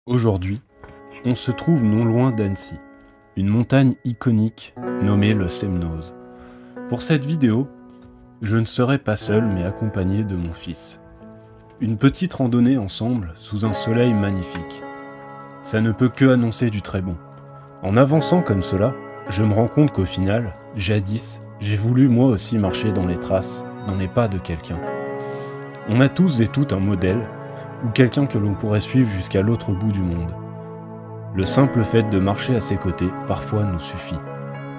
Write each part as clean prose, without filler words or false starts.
Aujourd'hui, on se trouve non loin d'Annecy, une montagne iconique nommée le Semnoz. Pour cette vidéo, je ne serai pas seul mais accompagné de mon fils. Une petite randonnée ensemble sous un soleil magnifique. Ça ne peut que annoncer du très bon. En avançant comme cela, je me rends compte qu'au final, jadis, j'ai voulu moi aussi marcher dans les traces, dans les pas de quelqu'un. On a tous et toutes un modèle, ou quelqu'un que l'on pourrait suivre jusqu'à l'autre bout du monde. Le simple fait de marcher à ses côtés, parfois nous suffit.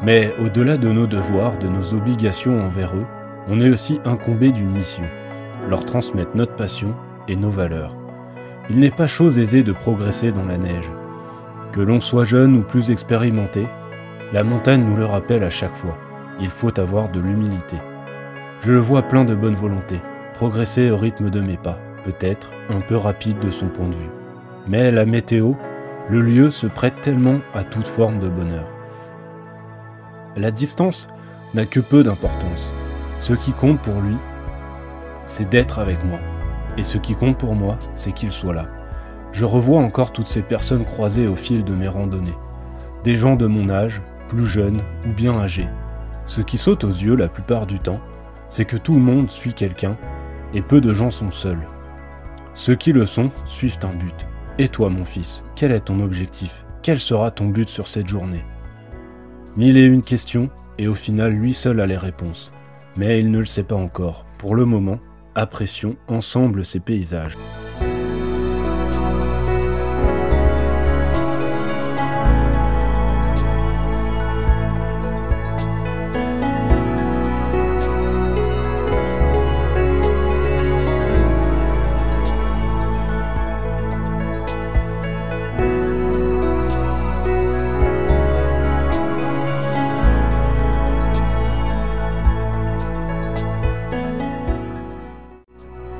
Mais au-delà de nos devoirs, de nos obligations envers eux, on est aussi incombé d'une mission, leur transmettre notre passion et nos valeurs. Il n'est pas chose aisée de progresser dans la neige. Que l'on soit jeune ou plus expérimenté, la montagne nous le rappelle à chaque fois. Il faut avoir de l'humilité. Je le vois plein de bonne volonté, progresser au rythme de mes pas, peut-être un peu rapide de son point de vue. Mais la météo, le lieu se prête tellement à toute forme de bonheur. La distance n'a que peu d'importance. Ce qui compte pour lui, c'est d'être avec moi. Et ce qui compte pour moi, c'est qu'il soit là. Je revois encore toutes ces personnes croisées au fil de mes randonnées. Des gens de mon âge, plus jeunes ou bien âgés. Ce qui saute aux yeux la plupart du temps, c'est que tout le monde suit quelqu'un et peu de gens sont seuls. Ceux qui le sont suivent un but. Et toi, mon fils, quel est ton objectif? Quel sera ton but sur cette journée? 1001 questions, et au final, lui seul a les réponses. Mais il ne le sait pas encore. Pour le moment, apprécions ensemble ces paysages.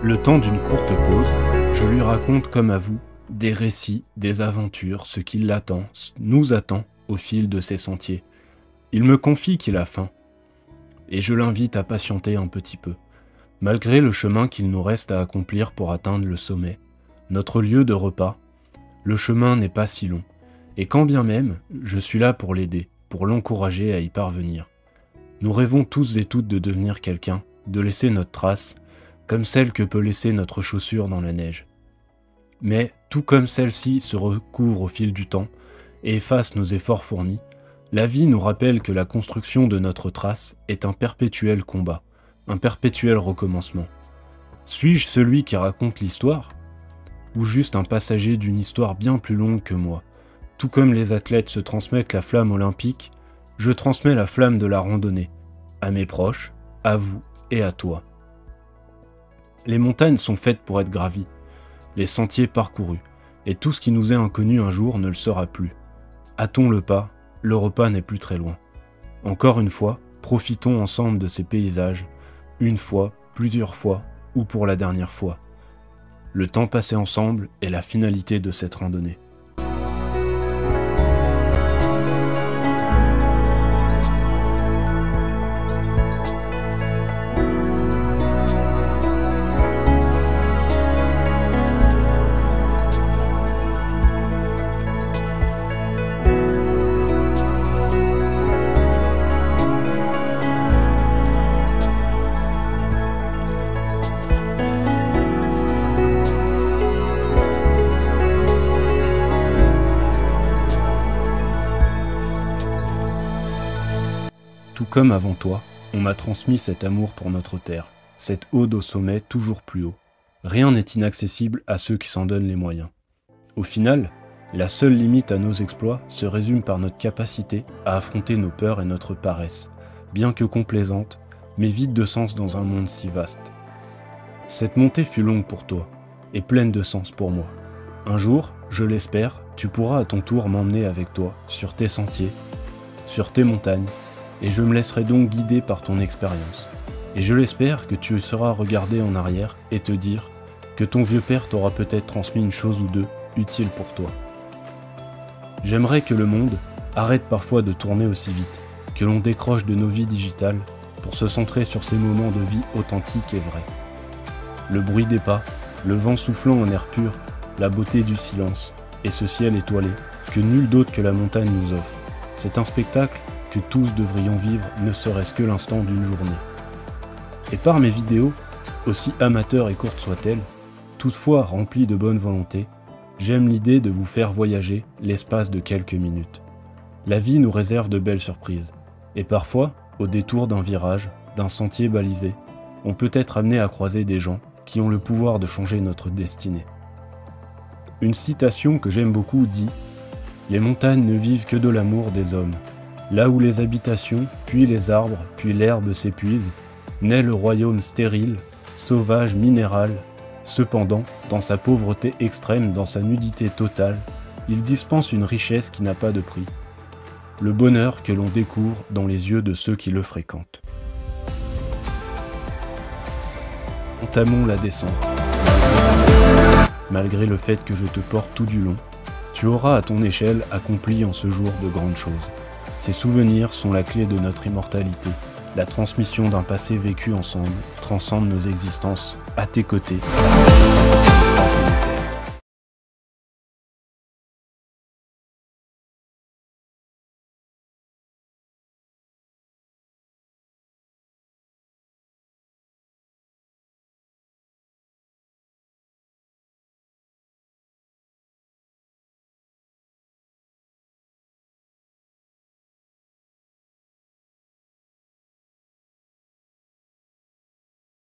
Le temps d'une courte pause, je lui raconte comme à vous des récits, des aventures, ce qui l'attend, nous attend au fil de ces sentiers. Il me confie qu'il a faim, et je l'invite à patienter un petit peu. Malgré le chemin qu'il nous reste à accomplir pour atteindre le sommet, notre lieu de repas, le chemin n'est pas si long, et quand bien même, je suis là pour l'aider, pour l'encourager à y parvenir. Nous rêvons tous et toutes de devenir quelqu'un, de laisser notre trace, comme celle que peut laisser notre chaussure dans la neige. Mais, tout comme celle-ci se recouvre au fil du temps et efface nos efforts fournis, la vie nous rappelle que la construction de notre trace est un perpétuel combat, un perpétuel recommencement. Suis-je celui qui raconte l'histoire? Ou juste un passager d'une histoire bien plus longue que moi? Tout comme les athlètes se transmettent la flamme olympique, je transmets la flamme de la randonnée, à mes proches, à vous et à toi. Les montagnes sont faites pour être gravies, les sentiers parcourus, et tout ce qui nous est inconnu un jour ne le sera plus. Hâtons le pas, le repas n'est plus très loin. Encore une fois, profitons ensemble de ces paysages, une fois, plusieurs fois, ou pour la dernière fois. Le temps passé ensemble est la finalité de cette randonnée. Tout comme avant toi, on m'a transmis cet amour pour notre terre, cette ode au sommet toujours plus haut. Rien n'est inaccessible à ceux qui s'en donnent les moyens. Au final, la seule limite à nos exploits se résume par notre capacité à affronter nos peurs et notre paresse, bien que complaisante, mais vide de sens dans un monde si vaste. Cette montée fut longue pour toi, et pleine de sens pour moi. Un jour, je l'espère, tu pourras à ton tour m'emmener avec toi sur tes sentiers, sur tes montagnes, et je me laisserai donc guider par ton expérience. Et je l'espère que tu sauras regarder en arrière et te dire que ton vieux père t'aura peut-être transmis une chose ou deux utile pour toi. J'aimerais que le monde arrête parfois de tourner aussi vite, que l'on décroche de nos vies digitales pour se centrer sur ces moments de vie authentiques et vrais. Le bruit des pas, le vent soufflant en air pur, la beauté du silence, et ce ciel étoilé que nul d'autre que la montagne nous offre. C'est un spectacle que tous devrions vivre, ne serait-ce que l'instant d'une journée. Et par mes vidéos, aussi amateurs et courtes soient-elles, toutefois remplies de bonne volonté, j'aime l'idée de vous faire voyager l'espace de quelques minutes. La vie nous réserve de belles surprises, et parfois, au détour d'un virage, d'un sentier balisé, on peut être amené à croiser des gens qui ont le pouvoir de changer notre destinée. Une citation que j'aime beaucoup dit « Les montagnes ne vivent que de l'amour des hommes. Là où les habitations, puis les arbres, puis l'herbe s'épuisent, naît le royaume stérile, sauvage, minéral. Cependant, dans sa pauvreté extrême, dans sa nudité totale, il dispense une richesse qui n'a pas de prix. Le bonheur que l'on découvre dans les yeux de ceux qui le fréquentent. » Entamons la descente. Malgré le fait que je te porte tout du long, tu auras à ton échelle accompli en ce jour de grandes choses. Ces souvenirs sont la clé de notre immortalité. La transmission d'un passé vécu ensemble transcende nos existences à tes côtés.